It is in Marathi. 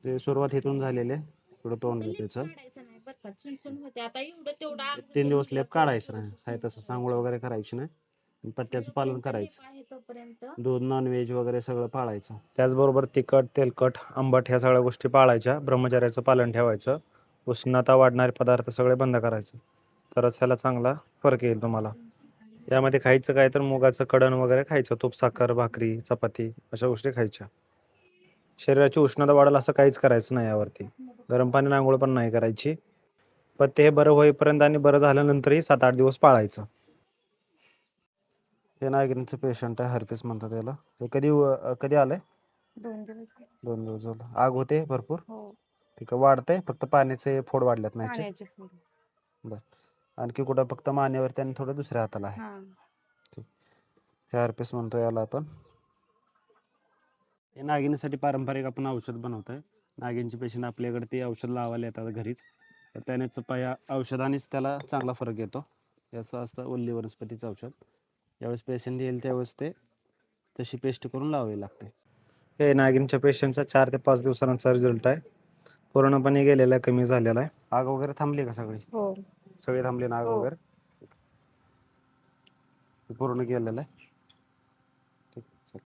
ते सुरुवात इथून झालेली आहे, थोडं तोंड लेप त्याचं. काढायचं नाही बरं का, चुनचुन होते. आता एवढं तेवढं आग 3 होते दिवस लेप म्हटल्यावर तेवढं काढायचं नाही, थोडंसं आहे सहन तसं सांगोळ करायचं. वगैरे करायची नाही. पथ्याचं पालन जोपर्यंत लेप करायचं. आहे तोपर्यंत दूध, नॉनव्हेज वगैरे सगळं पाळायचं. त्याचबरोबर तिखट, तेलकट, आंबट ह्या सगळ्या गोष्टी पाळायच्या. ब्रह्मचर्याचं पालन ठेवायचं. उष्णता वाढणारे पदार्थ सगळे बंद करायचे. तरच ह्याला चांगला फरक येईल तुम्हाला. यामध्ये खायचं काय तर मुगाचं कडण वगैरे खायचं. तूप, साखर, भाकरी, चपाती अशा गोष्टी खायच्या. शरीराची उष्णता वाढेल असं काहीच करायचं नाही यावरती. गरम पाण्याने आंघोळ पण नाही करायची. पण ते बरं होईपर्यंत आणि बरं झाल्यानंतरही 7-8 दिवस पाळायचं. हे नागिनीचं पेशंट आहे, हर्पिस म्हणतात त्याला. हे कधी आलंय? 2 दिवस झाले. 2 दिवस झालं. आग होते भरपूर? हो, ठीक आहे. वाढतंय, फक्त पाण्याचे फोड वाढल्यात नाही? पाण्याचे फोड. बरं. आणखी कुठं? फक्त मानेवरती आणि थोडं दुसऱ्या हाताला आहे. हां. ठीक. हे हर्पिस म्हणतो याला आपण. हे नागिनीसाठी पारंपरिक आपण औषध बनवतोय. नागिनचे पेशंट आपल्याकडे ते औषध लावायला येतात घरीच. तर त्यानेच या औषधानेच त्याला चांगला फरक येतो. हे असं असतं ओल्ली वनस्पतीचं औषध. ज्यावेळेस पेशंट येईल त्यावेळेस ते तशी पेस्ट करून लावावी लागते. हे नागिनच्या पेशंटचा 4 ते 5 दिवसांचा रिझल्ट आहे. पूर्णपणे गेलेला आहे, कमी झालेला आहे. आग वगैरे थांबली का सगळी? हो. सगळी थांबली ना आग हो. वगैरे? पूर्ण गेलेलं आहे.